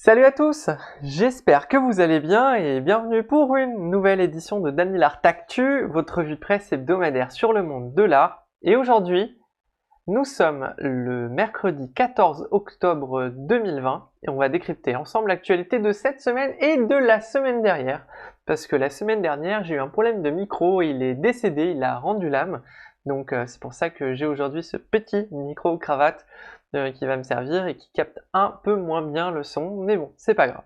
Salut à tous, j'espère que vous allez bien et bienvenue pour une nouvelle édition de Dany l'Art Actu, votre revue de presse hebdomadaire sur le monde de l'art. Et aujourd'hui, nous sommes le mercredi 14 octobre 2020 et on va décrypter ensemble l'actualité de cette semaine et de la semaine dernière. Parce que la semaine dernière, j'ai eu un problème de micro, il est décédé, il a rendu l'âme. Donc c'est pour ça que j'ai aujourd'hui ce petit micro-cravate qui va me servir et qui capte un peu moins bien le son, mais bon, c'est pas grave.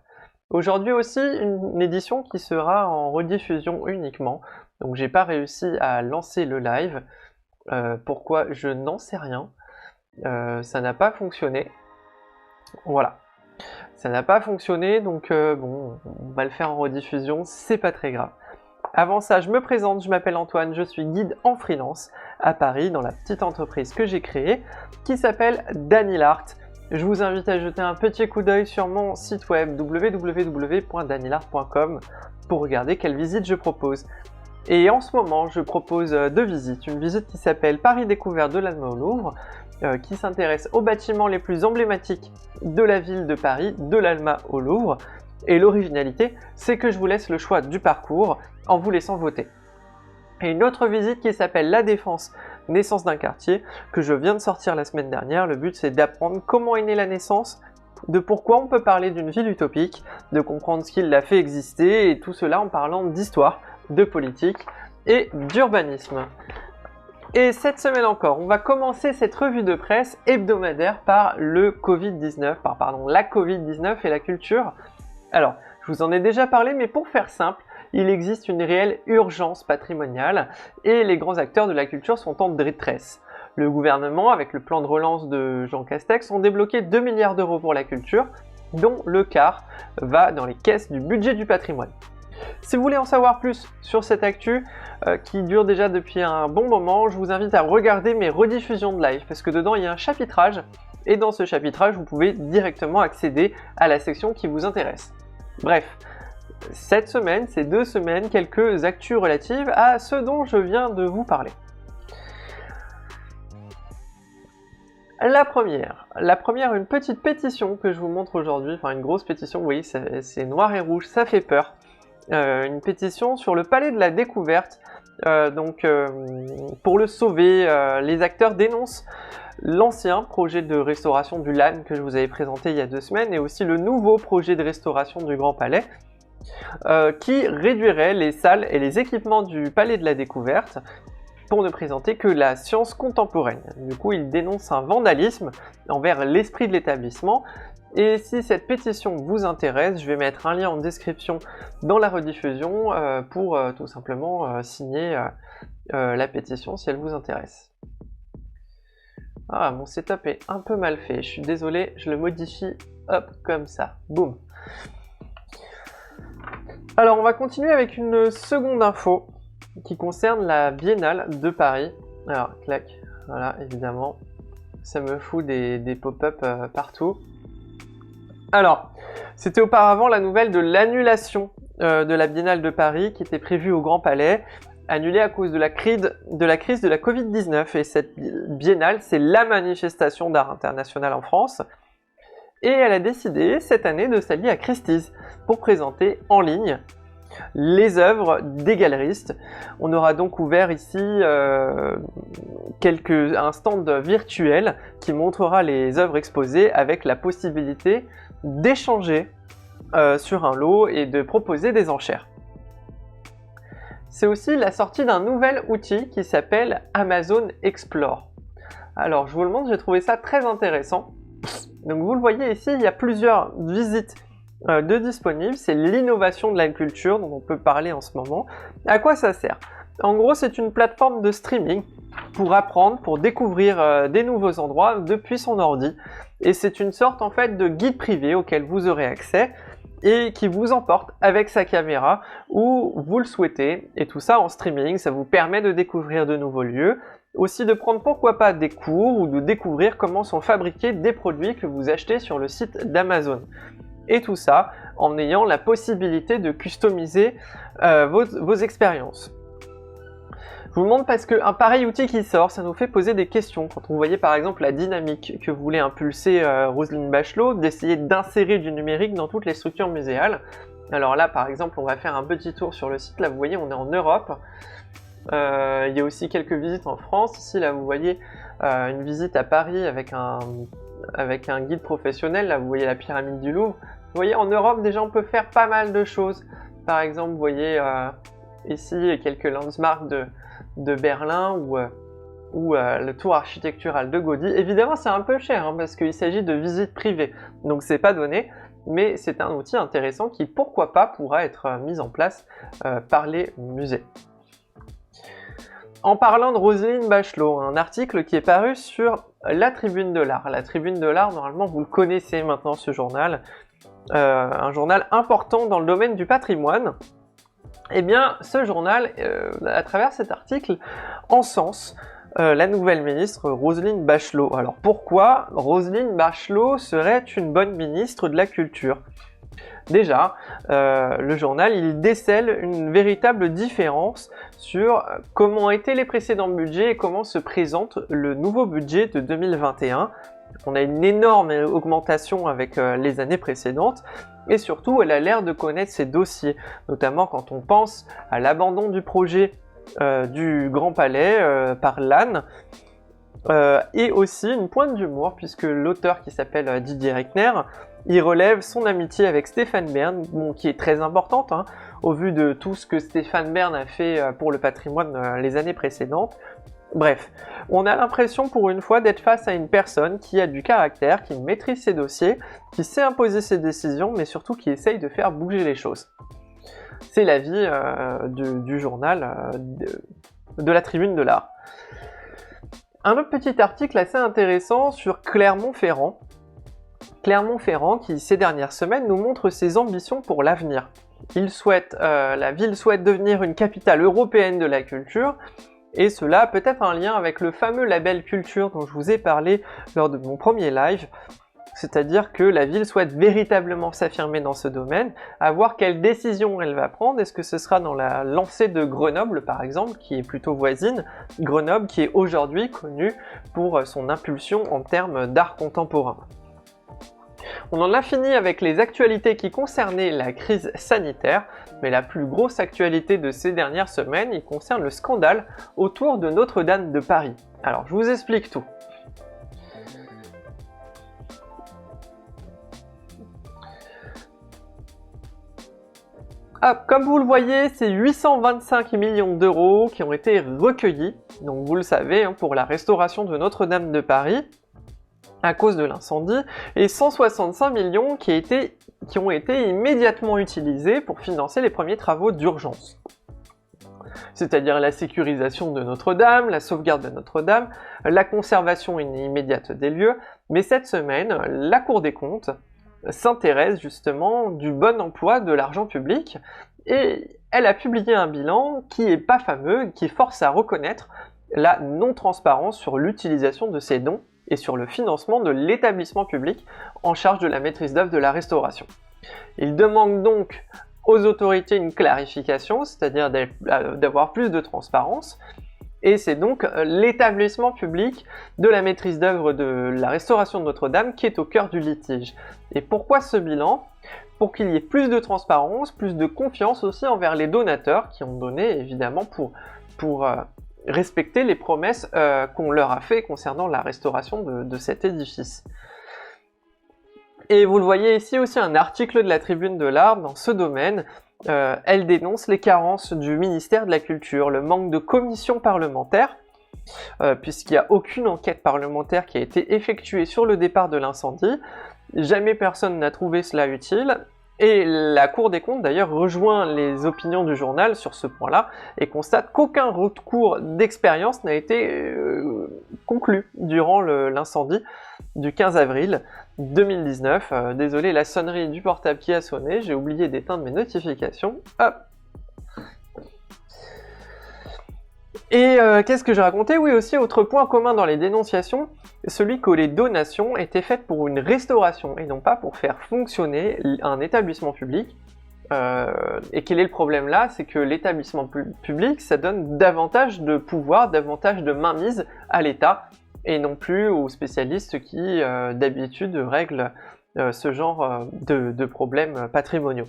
Aujourd'hui aussi, une édition qui sera en rediffusion uniquement, donc j'ai pas réussi à lancer le live. Pourquoi? Je n'en sais rien. Ça n'a pas fonctionné. Voilà. Ça n'a pas fonctionné, donc bon, on va le faire en rediffusion, c'est pas très grave. Avant ça, je me présente, je m'appelle Antoine, je suis guide en freelance à Paris dans la petite entreprise que j'ai créée qui s'appelle Dany l'Art. Je vous invite à jeter un petit coup d'œil sur mon site web www.danyLart.com pour regarder quelles visites je propose. Et en ce moment, je propose deux visites. Une visite qui s'appelle Paris découverte de l'Alma au Louvre, qui s'intéresse aux bâtiments les plus emblématiques de la ville de Paris, de l'Alma au Louvre. Et l'originalité, c'est que je vous laisse le choix du parcours en vous laissant voter. Et une autre visite qui s'appelle La Défense, naissance d'un quartier, que je viens de sortir la semaine dernière. Le but, c'est d'apprendre comment est née la naissance, de pourquoi on peut parler d'une ville utopique, de comprendre ce qui l'a fait exister, et tout cela en parlant d'histoire, de politique et d'urbanisme. Et cette semaine encore, on va commencer cette revue de presse hebdomadaire par la Covid-19 et la culture. Alors, je vous en ai déjà parlé, mais pour faire simple, il existe une réelle urgence patrimoniale et les grands acteurs de la culture sont en détresse. Le gouvernement, avec le plan de relance de Jean Castex, ont débloqué 2 milliards d'euros pour la culture, dont le quart va dans les caisses du budget du patrimoine. Si vous voulez en savoir plus sur cette actu qui dure déjà depuis un bon moment, je vous invite à regarder mes rediffusions de live parce que dedans il y a un chapitrage et dans ce chapitrage vous pouvez directement accéder à la section qui vous intéresse. Bref, cette semaine, ces 2 semaines, quelques actus relatives à ce dont je viens de vous parler. La première, une petite pétition que je vous montre aujourd'hui, enfin une grosse pétition, vous voyez, c'est noir et rouge, ça fait peur. Une pétition sur le Palais de la Découverte. Pour le sauver, les acteurs dénoncent l'ancien projet de restauration du LAN que je vous avais présenté il y a 2 semaines et aussi le nouveau projet de restauration du Grand Palais qui réduirait les salles et les équipements du Palais de la Découverte pour ne présenter que la science contemporaine. Du coup, ils dénoncent un vandalisme envers l'esprit de l'établissement. Et si cette pétition vous intéresse, je vais mettre un lien en description dans la rediffusion pour tout simplement signer la pétition si elle vous intéresse. Ah, mon setup est un peu mal fait, je suis désolé, je le modifie, hop, comme ça, boum. Alors, on va continuer avec une seconde info qui concerne la Biennale de Paris. Alors, clac, voilà, évidemment, ça me fout des pop-up partout. Alors, c'était auparavant la nouvelle de l'annulation de la Biennale de Paris qui était prévue au Grand Palais, annulée à cause de la crise de la Covid-19. Et cette Biennale, c'est la manifestation d'art international en France. Et elle a décidé cette année de s'allier à Christie's pour présenter en ligne les œuvres des galeristes. On aura donc ouvert ici un stand virtuel qui montrera les œuvres exposées avec la possibilité d'échanger sur un lot et de proposer des enchères. C'est aussi la sortie d'un nouvel outil qui s'appelle Amazon Explore. Alors je vous le montre, j'ai trouvé ça très intéressant. Donc vous le voyez ici, il y a plusieurs visites de disponibles, c'est l'innovation de la culture dont on peut parler en ce moment. À quoi ça sert? En gros, c'est une plateforme de streaming pour apprendre, pour découvrir des nouveaux endroits depuis son ordi. Et c'est une sorte en fait de guide privé auquel vous aurez accès et qui vous emporte avec sa caméra où vous le souhaitez. Et tout ça en streaming, ça vous permet de découvrir de nouveaux lieux, aussi de prendre pourquoi pas des cours ou de découvrir comment sont fabriqués des produits que vous achetez sur le site d'Amazon. Et tout ça en ayant la possibilité de customiser vos expériences. Je vous demande parce qu'un pareil outil qui sort, ça nous fait poser des questions. Quand on voyait par exemple la dynamique que voulait impulser Roselyne Bachelot, d'essayer d'insérer du numérique dans toutes les structures muséales. Alors là, par exemple, on va faire un petit tour sur le site. Là, vous voyez, on est en Europe. Il y a aussi quelques visites en France. Ici, là, vous voyez une visite à Paris avec un guide professionnel. Là, vous voyez la pyramide du Louvre. Vous voyez, en Europe, déjà, on peut faire pas mal de choses. Par exemple, vous voyez ici quelques landmarks de Berlin ou le tour architectural de Gaudi. Évidemment, c'est un peu cher hein, parce qu'il s'agit de visites privées, donc c'est pas donné, mais c'est un outil intéressant qui, pourquoi pas, pourra être mis en place par les musées. En parlant de Roselyne Bachelot, un article qui est paru sur la Tribune de l'Art. La Tribune de l'Art, normalement, vous le connaissez maintenant, ce journal. Un journal important dans le domaine du patrimoine. Eh bien, ce journal, à travers cet article, encense la nouvelle ministre Roselyne Bachelot. Alors pourquoi Roselyne Bachelot serait une bonne ministre de la Culture ? Déjà, le journal, il décèle une véritable différence sur comment étaient les précédents budgets et comment se présente le nouveau budget de 2021. On a une énorme augmentation avec les années précédentes et surtout elle a l'air de connaître ses dossiers, notamment quand on pense à l'abandon du projet du Grand Palais par l'Anne et aussi une pointe d'humour puisque l'auteur qui s'appelle Didier Reckner, il relève son amitié avec Stéphane Bern, qui est très importante hein, au vu de tout ce que Stéphane Bern a fait pour le patrimoine les années précédentes. Bref, on a l'impression pour une fois d'être face à une personne qui a du caractère, qui maîtrise ses dossiers, qui sait imposer ses décisions, mais surtout qui essaye de faire bouger les choses. C'est l'avis du journal de la Tribune de l'Art. Un autre petit article assez intéressant sur Clermont-Ferrand. Clermont-Ferrand qui, ces dernières semaines, nous montre ses ambitions pour l'avenir. La ville souhaite devenir une capitale européenne de la culture, et cela a peut-être un lien avec le fameux label culture dont je vous ai parlé lors de mon premier live, c'est-à-dire que la ville souhaite véritablement s'affirmer dans ce domaine, à voir quelles décisions elle va prendre. Est-ce que ce sera dans la lancée de Grenoble par exemple, qui est plutôt voisine, Grenoble qui est aujourd'hui connue pour son impulsion en termes d'art contemporain. On en a fini avec les actualités qui concernaient la crise sanitaire, mais la plus grosse actualité de ces dernières semaines, il concerne le scandale autour de Notre-Dame de Paris. Alors, je vous explique tout. Comme vous le voyez, c'est 825 millions d'euros qui ont été recueillis, donc vous le savez, hein, pour la restauration de Notre-Dame de Paris, à cause de l'incendie, et 165 millions qui ont été immédiatement utilisés pour financer les premiers travaux d'urgence. C'est-à-dire la sécurisation de Notre-Dame, la sauvegarde de Notre-Dame, la conservation immédiate des lieux, mais cette semaine, la Cour des comptes s'intéresse justement du bon emploi de l'argent public, et elle a publié un bilan qui est pas fameux, qui force à reconnaître la non-transparence sur l'utilisation de ces dons et sur le financement de l'établissement public en charge de la maîtrise d'œuvre de la restauration. Il demande donc aux autorités une clarification, c'est-à-dire d'avoir plus de transparence, et c'est donc l'établissement public de la maîtrise d'œuvre de la restauration de Notre-Dame qui est au cœur du litige. Et pourquoi ce bilan ? Pour qu'il y ait plus de transparence, plus de confiance aussi envers les donateurs qui ont donné évidemment pour respecter les promesses qu'on leur a fait concernant la restauration de cet édifice. Et vous le voyez ici aussi un article de la Tribune de l'Art dans ce domaine. Elle dénonce les carences du ministère de la Culture, le manque de commission parlementaire, puisqu'il n'y a aucune enquête parlementaire qui a été effectuée sur le départ de l'incendie. Jamais personne n'a trouvé cela utile. Et la Cour des comptes d'ailleurs rejoint les opinions du journal sur ce point-là et constate qu'aucun recours d'expérience n'a été conclu durant l'incendie du 15 avril 2019. Désolé, la sonnerie du portable qui a sonné, j'ai oublié d'éteindre mes notifications. Hop. Et qu'est-ce que j'ai raconté ? Oui, aussi, autre point commun dans les dénonciations, celui que les donations étaient faites pour une restauration et non pas pour faire fonctionner un établissement public. Et quel est le problème là? C'est que l'établissement public, ça donne davantage de pouvoir, davantage de mainmise à l'État, et non plus aux spécialistes qui, d'habitude, règlent ce genre de problèmes patrimoniaux.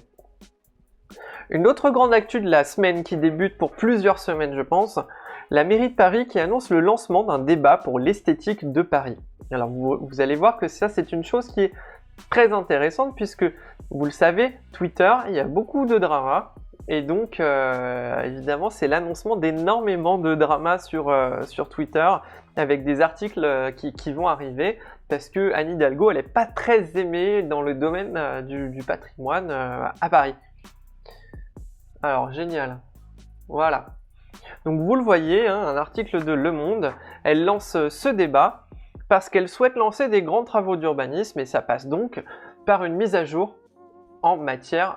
Une autre grande actu de la semaine qui débute pour plusieurs semaines, je pense, la mairie de Paris qui annonce le lancement d'un débat pour l'esthétique de Paris. Alors vous allez voir que ça, c'est une chose qui est très intéressante puisque, vous le savez, Twitter, il y a beaucoup de drama. Et donc, évidemment, c'est l'annoncement d'énormément de drama sur Twitter avec des articles qui vont arriver parce que Anne Hidalgo, elle n'est pas très aimée dans le domaine du patrimoine à Paris. Alors, génial. Voilà. Donc, vous le voyez, hein, un article de Le Monde, elle lance ce débat parce qu'elle souhaite lancer des grands travaux d'urbanisme et ça passe donc par une mise à jour en matière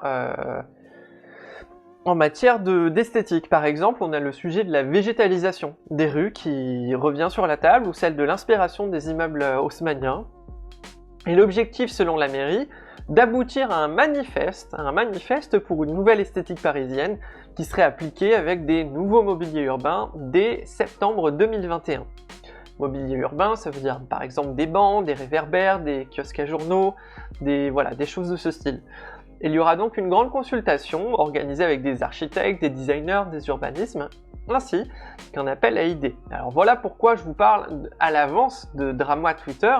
d'esthétique. Par exemple, on a le sujet de la végétalisation des rues qui revient sur la table ou celle de l'inspiration des immeubles haussmanniens. Et l'objectif, selon la mairie, d'aboutir à un manifeste pour une nouvelle esthétique parisienne qui serait appliquée avec des nouveaux mobiliers urbains dès septembre 2021. Mobilier urbain, ça veut dire par exemple des bancs, des réverbères, des kiosques à journaux, des choses de ce style. Il y aura donc une grande consultation organisée avec des architectes, des designers, des urbanismes, ainsi qu'un appel à idées. Alors voilà pourquoi je vous parle à l'avance de drama Twitter,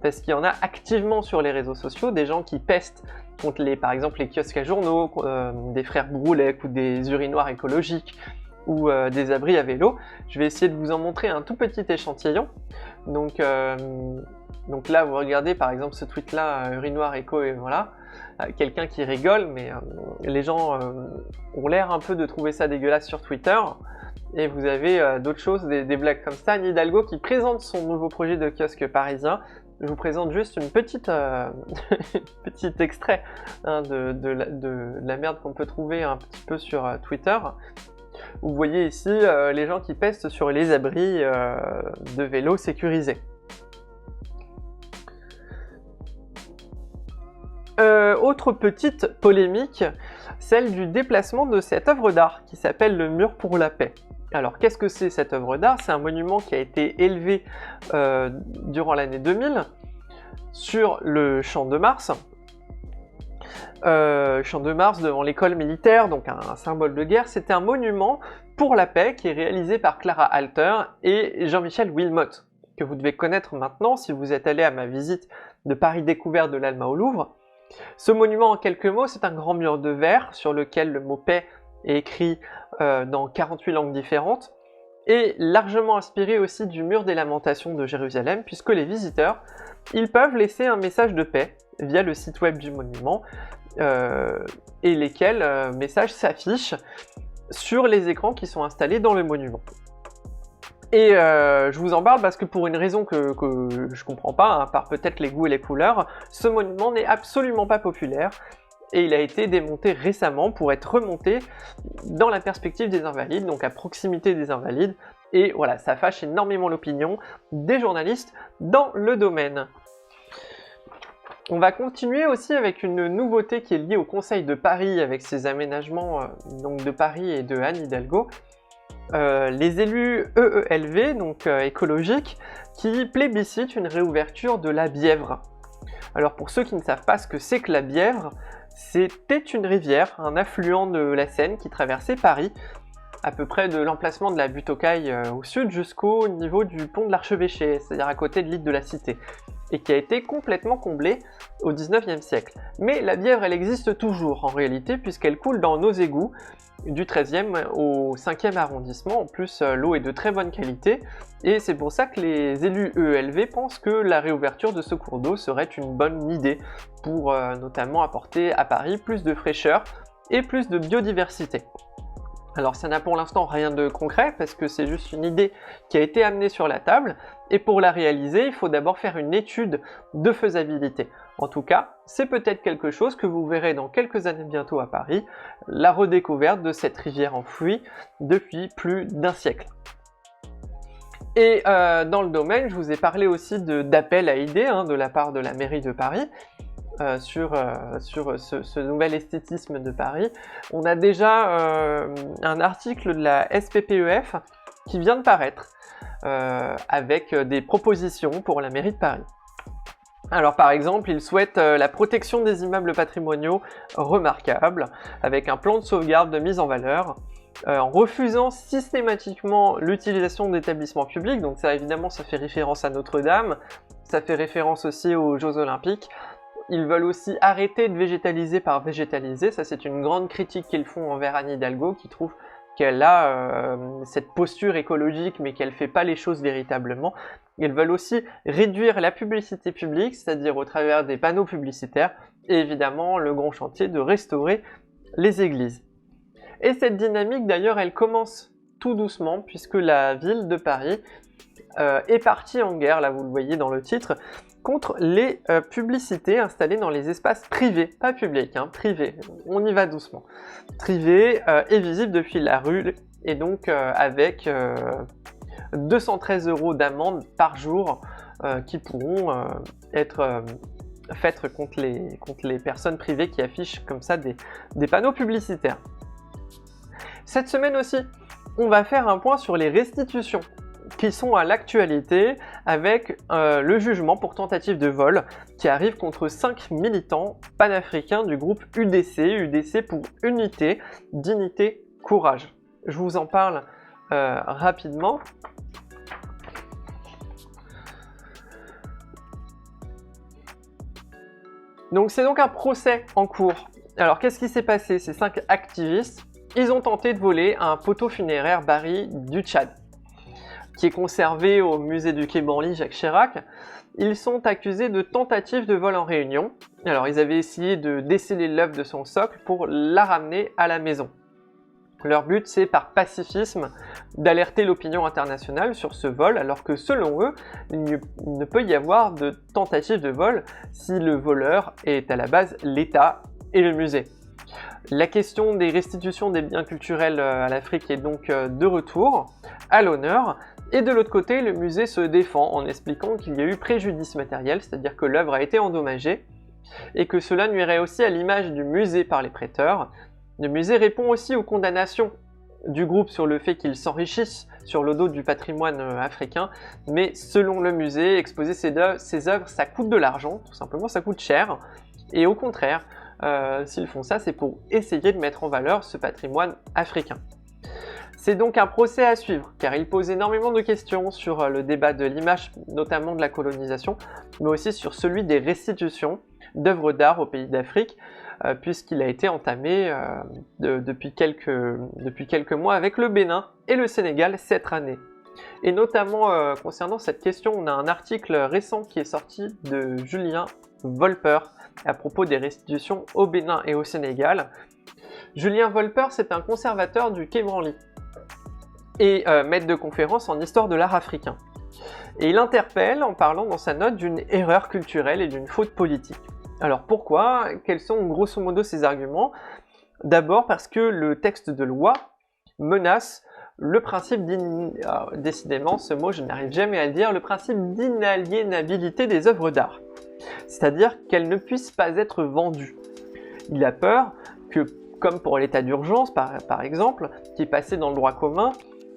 parce qu'il y en a activement sur les réseaux sociaux, des gens qui pestent contre par exemple les kiosques à journaux, des frères Broulet ou des urinoirs écologiques, ou des abris à vélo. Je vais essayer de vous en montrer un tout petit échantillon. Donc là, vous regardez par exemple ce tweet-là, urinoir éco, et voilà, quelqu'un qui rigole, mais les gens ont l'air un peu de trouver ça dégueulasse sur Twitter. Et vous avez d'autres choses, des blagues comme ça. Anne Hidalgo qui présente son nouveau projet de kiosque parisien. Je vous présente juste une petite petit extrait hein, de la merde qu'on peut trouver un petit peu sur Twitter. Vous voyez ici les gens qui pestent sur les abris de vélos sécurisés. Autre petite polémique, celle du déplacement de cette œuvre d'art qui s'appelle le Mur pour la paix. Alors qu'est-ce que c'est cette œuvre d'art? C'est un monument qui a été élevé durant l'année 2000 sur le Champ de Mars. Champ de Mars devant l'école militaire, donc un symbole de guerre. C'était un monument pour la paix qui est réalisé par Clara Alter et Jean-Michel Wilmotte, que vous devez connaître maintenant si vous êtes allé à ma visite de Paris découverte de l'Alma au Louvre. Ce monument, en quelques mots, c'est un grand mur de verre sur lequel le mot paix est écrit dans 48 langues différentes et largement inspiré aussi du mur des lamentations de Jérusalem, puisque les visiteurs, ils peuvent laisser un message de paix via le site web du monument et lesquels messages s'affichent sur les écrans qui sont installés dans le monument. Et je vous en parle parce que pour une raison que je comprends pas, à part peut-être les goûts et les couleurs, ce monument n'est absolument pas populaire et il a été démonté récemment pour être remonté dans la perspective des Invalides, donc à proximité des Invalides. Et voilà, ça fâche énormément l'opinion des journalistes dans le domaine. On va continuer aussi avec une nouveauté qui est liée au Conseil de Paris avec ses aménagements donc de Paris et de Anne Hidalgo. Les élus EELV, donc écologiques, qui plébiscitent une réouverture de la Bièvre. Alors pour ceux qui ne savent pas ce que c'est que la Bièvre, c'était une rivière, un affluent de la Seine qui traversait Paris, à peu près de l'emplacement de la butte aux Cailles au sud jusqu'au niveau du pont de l'Archevêché, c'est-à-dire à côté de l'île de la Cité, et qui a été complètement comblée au 19e siècle. Mais la Bièvre, elle existe toujours en réalité, puisqu'elle coule dans nos égouts, du 13e au 5e arrondissement. En plus, l'eau est de très bonne qualité, et c'est pour ça que les élus EELV pensent que la réouverture de ce cours d'eau serait une bonne idée pour notamment apporter à Paris plus de fraîcheur et plus de biodiversité. Alors ça n'a pour l'instant rien de concret parce que c'est juste une idée qui a été amenée sur la table et pour la réaliser, il faut d'abord faire une étude de faisabilité. En tout cas, c'est peut-être quelque chose que vous verrez dans quelques années bientôt à Paris, la redécouverte de cette rivière enfouie depuis plus d'un siècle. Et dans le domaine, je vous ai parlé aussi d'appel à idées de la part de la mairie de Paris. sur ce nouvel esthétisme de Paris. On a déjà un article de la SPPEF qui vient de paraître avec des propositions pour la mairie de Paris. Alors par exemple, il souhaite la protection des immeubles patrimoniaux remarquables, avec un plan de sauvegarde de mise en valeur, en refusant systématiquement l'utilisation d'établissements publics. Donc ça évidemment, ça fait référence à Notre-Dame, ça fait référence aussi aux Jeux Olympiques. Ils veulent aussi arrêter de végétaliser par végétaliser. Ça, c'est une grande critique qu'ils font envers Anne Hidalgo, qui trouve qu'elle a cette posture écologique, mais qu'elle ne fait pas les choses véritablement. Ils veulent aussi réduire la publicité publique, c'est-à-dire au travers des panneaux publicitaires, et évidemment le grand chantier de restaurer les églises. Et cette dynamique, d'ailleurs, elle commence tout doucement, puisque la ville de Paris est partie en guerre, là vous le voyez dans le titre, contre les publicités installées dans les espaces privés, pas publics, hein, privés, on y va doucement. Privés et visibles depuis la rue, et donc avec 213 € d'amende par jour qui pourront être faites contre les personnes privées qui affichent comme ça des panneaux publicitaires. Cette semaine aussi, on va faire un point sur les restitutions qui sont à l'actualité avec le jugement pour tentative de vol qui arrive contre 5 militants panafricains du groupe UDC pour Unité, Dignité, Courage. Je vous en parle rapidement. Donc c'est donc un procès en cours. Alors qu'est-ce qui s'est passé? Ces 5 activistes, ils ont tenté de voler un poteau funéraire Barry du Tchad, qui est conservé au musée du Quai Branly Jacques Chirac. Ils sont accusés de tentative de vol en réunion. Alors ils avaient essayé de déceler l'œuvre de son socle pour la ramener à la maison. Leur but, c'est par pacifisme d'alerter l'opinion internationale sur ce vol, alors que selon eux, il ne peut y avoir de tentative de vol si le voleur est à la base l'État et le musée. La question des restitutions des biens culturels à l'Afrique est donc de retour à l'honneur. Et de l'autre côté, le musée se défend en expliquant qu'il y a eu préjudice matériel, c'est-à-dire que l'œuvre a été endommagée, et que cela nuirait aussi à l'image du musée par les prêteurs. Le musée répond aussi aux condamnations du groupe sur le fait qu'ils s'enrichissent sur le dos du patrimoine africain, mais selon le musée, exposer ces œuvres, ça coûte de l'argent, tout simplement, ça coûte cher, et au contraire, s'ils font ça, c'est pour essayer de mettre en valeur ce patrimoine africain. C'est donc un procès à suivre, car il pose énormément de questions sur le débat de l'image, notamment de la colonisation, mais aussi sur celui des restitutions d'œuvres d'art aux pays d'Afrique, puisqu'il a été entamé depuis quelques mois avec le Bénin et le Sénégal cette année. Et notamment concernant cette question, on a un article récent qui est sorti de Julien Wolper à propos des restitutions au Bénin et au Sénégal. Julien Wolper, c'est un conservateur du Quai Branly et maître de conférence en histoire de l'art africain. Et il interpelle en parlant dans sa note d'une erreur culturelle et d'une faute politique. Alors pourquoi? Quels sont grosso modo ces arguments? D'abord parce que le texte de loi menace le principe décidément, ce mot je n'arrive jamais à le dire, le principe d'inaliénabilité des œuvres d'art. C'est-à-dire qu'elles ne puissent pas être vendues. Il a peur que, comme pour l'état d'urgence par exemple, qui est passé dans le droit commun,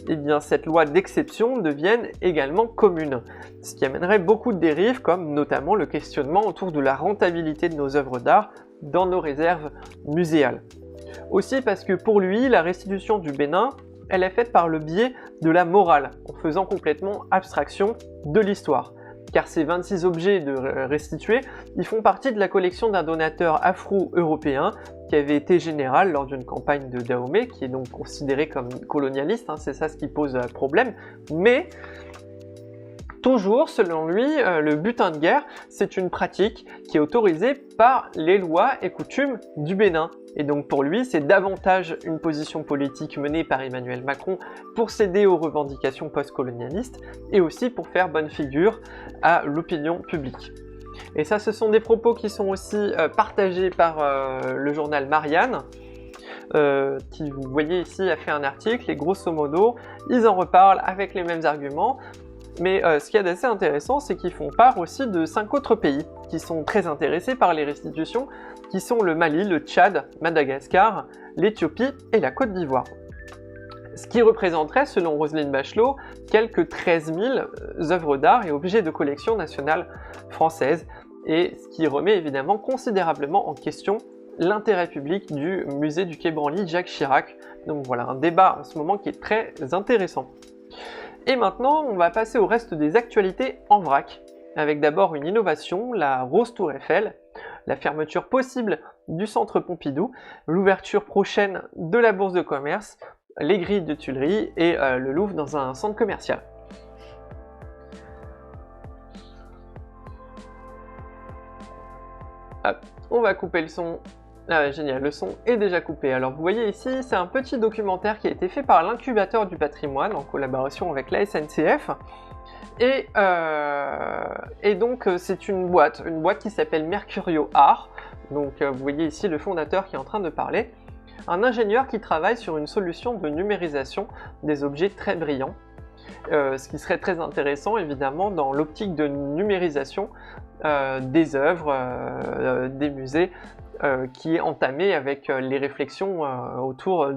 eh bien, cette loi d'exception devienne également commune, ce qui amènerait beaucoup de dérives, comme notamment le questionnement autour de la rentabilité de nos œuvres d'art dans nos réserves muséales. Aussi parce que pour lui, la restitution du Bénin, elle est faite par le biais de la morale, en faisant complètement abstraction de l'histoire. Car ces 26 objets restitués, ils font partie de la collection d'un donateur afro-européen qui avait été général lors d'une campagne de Dahomey, qui est donc considéré comme colonialiste, c'est ça ce qui pose problème, mais toujours, selon lui, le butin de guerre, c'est une pratique qui est autorisée par les lois et coutumes du Bénin. Et donc pour lui, c'est davantage une position politique menée par Emmanuel Macron pour céder aux revendications post-colonialistes et aussi pour faire bonne figure à l'opinion publique. Et ça, ce sont des propos qui sont aussi partagés par le journal Marianne, qui, vous voyez ici, a fait un article et grosso modo, ils en reparlent avec les mêmes arguments. Mais ce qu'il y a d'assez intéressant, c'est qu'ils font part aussi de 5 autres pays qui sont très intéressés par les restitutions, qui sont le Mali, le Tchad, Madagascar, l'Éthiopie et la Côte d'Ivoire. Ce qui représenterait, selon Roselyne Bachelot, quelques 13 000 œuvres d'art et objets de collection nationale française, et ce qui remet évidemment considérablement en question l'intérêt public du musée du Quai Branly Jacques Chirac. Donc voilà, un débat en ce moment qui est très intéressant. Et maintenant, on va passer au reste des actualités en vrac, avec d'abord une innovation, la Rose Tour Eiffel, la fermeture possible du centre Pompidou, l'ouverture prochaine de la Bourse de commerce, les grilles de Tuileries et le Louvre dans un centre commercial. Hop, on va couper le son. Ah, génial, le son est déjà coupé. Alors vous voyez ici, c'est un petit documentaire qui a été fait par l'Incubateur du patrimoine en collaboration avec la SNCF. Et donc c'est une boîte qui s'appelle Mercurio Art. Donc vous voyez ici le fondateur qui est en train de parler. Un ingénieur qui travaille sur une solution de numérisation des objets très brillants. Ce qui serait très intéressant évidemment dans l'optique de numérisation des œuvres, des musées, qui est entamée avec les réflexions autour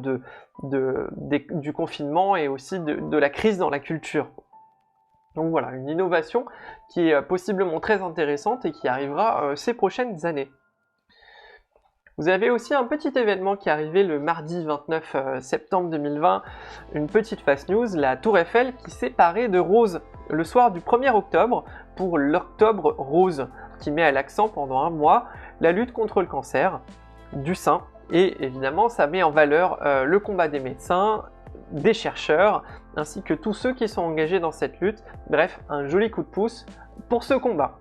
du confinement et aussi de la crise dans la culture. Donc voilà, une innovation qui est possiblement très intéressante et qui arrivera ces prochaines années. Vous avez aussi un petit événement qui est arrivé le mardi 29 septembre 2020, une petite fast news, la Tour Eiffel qui s'est parée de rose le soir du 1er octobre pour l'Octobre Rose, qui met à l'accent pendant un mois la lutte contre le cancer du sein. Et évidemment, ça met en valeur le combat des médecins, des chercheurs, ainsi que tous ceux qui sont engagés dans cette lutte. Bref, un joli coup de pouce pour ce combat.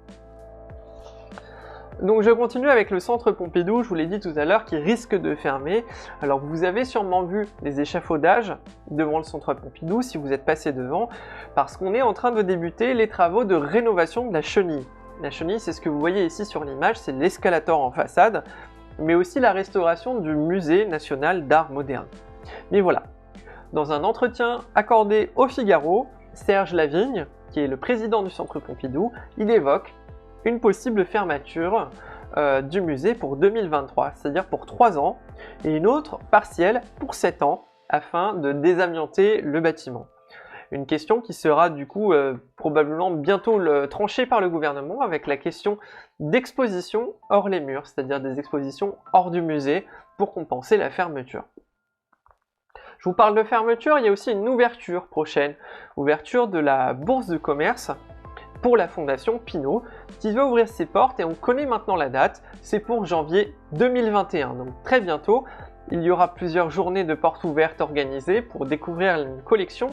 Donc je continue avec le centre Pompidou, je vous l'ai dit tout à l'heure, qui risque de fermer. Alors vous avez sûrement vu les échafaudages devant le centre Pompidou si vous êtes passé devant, parce qu'on est en train de débuter les travaux de rénovation de la chenille. La chenille, c'est ce que vous voyez ici sur l'image, c'est l'escalator en façade, mais aussi la restauration du Musée national d'art moderne. Mais voilà, dans un entretien accordé au Figaro, Serge Lavigne, qui est le président du centre Pompidou, il évoque une possible fermeture du musée pour 2023, c'est-à-dire pour 3 ans, et une autre partielle pour 7 ans, afin de désamianter le bâtiment. Une question qui sera du coup probablement bientôt tranchée par le gouvernement avec la question d'exposition hors les murs, c'est-à-dire des expositions hors du musée pour compenser la fermeture. Je vous parle de fermeture, il y a aussi une ouverture prochaine, ouverture de la Bourse de commerce pour la Fondation Pinault, qui va ouvrir ses portes et on connaît maintenant la date, c'est pour janvier 2021, donc très bientôt. Il y aura plusieurs journées de portes ouvertes organisées pour découvrir une collection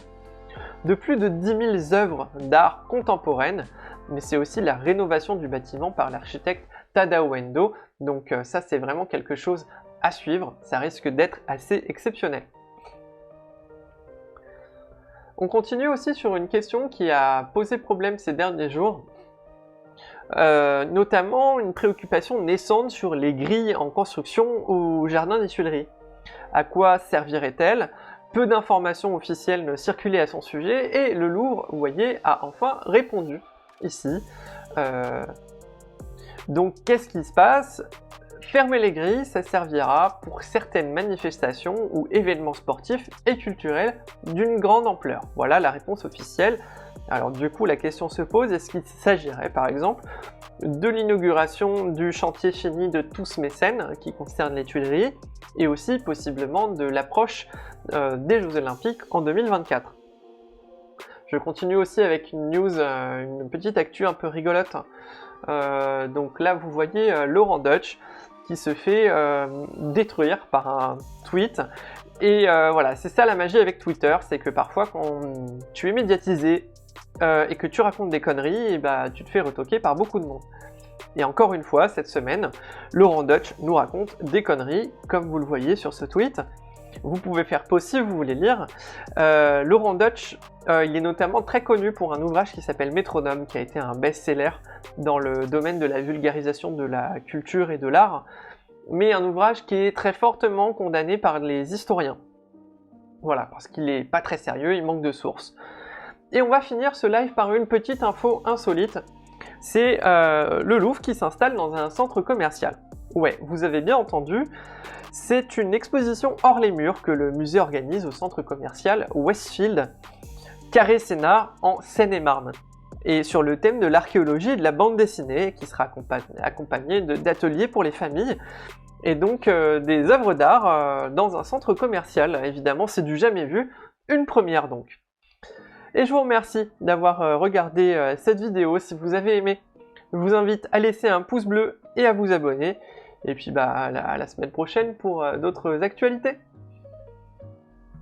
de plus de 10 000 œuvres d'art contemporaines, mais c'est aussi la rénovation du bâtiment par l'architecte Tadao Endo, donc ça c'est vraiment quelque chose à suivre, ça risque d'être assez exceptionnel. On continue aussi sur une question qui a posé problème ces derniers jours, notamment une préoccupation naissante sur les grilles en construction au jardin des Tuileries. À quoi servirait-elle? Peu d'informations officielles ne circulaient à son sujet et le Louvre, vous voyez, a enfin répondu ici. Donc qu'est-ce qui se passe? Fermer les grilles, ça servira pour certaines manifestations ou événements sportifs et culturels d'une grande ampleur. Voilà la réponse officielle. Alors du coup, la question se pose, est-ce qu'il s'agirait par exemple de l'inauguration du chantier fini de Tous Mécènes qui concerne les Tuileries et aussi possiblement de l'approche des Jeux Olympiques en 2024. Je continue aussi avec une news, une petite actu un peu rigolote. Donc là, vous voyez Laurent Deutsch qui se fait détruire par un tweet. Et voilà, c'est ça la magie avec Twitter, c'est que parfois quand tu es médiatisé et que tu racontes des conneries, et bah, tu te fais retoquer par beaucoup de monde. Et encore une fois, cette semaine, Laurent Deutsch nous raconte des conneries, comme vous le voyez sur ce tweet. Vous pouvez faire pause si vous voulez lire. Laurent Deutsch, il est notamment très connu pour un ouvrage qui s'appelle Métronome, qui a été un best-seller dans le domaine de la vulgarisation de la culture et de l'art, mais un ouvrage qui est très fortement condamné par les historiens. Voilà, parce qu'il n'est pas très sérieux, il manque de sources. Et on va finir ce live par une petite info insolite. C'est le Louvre qui s'installe dans un centre commercial. Ouais, vous avez bien entendu, c'est une exposition hors les murs que le musée organise au centre commercial Westfield, Carré Sénart, en Seine-et-Marne. Et sur le thème de l'archéologie et de la bande dessinée, qui sera accompagné d'ateliers pour les familles, et donc des œuvres d'art dans un centre commercial. Évidemment, c'est du jamais vu, une première donc. Et je vous remercie d'avoir regardé cette vidéo. Si vous avez aimé, je vous invite à laisser un pouce bleu et à vous abonner. Et puis à la semaine prochaine pour d'autres actualités.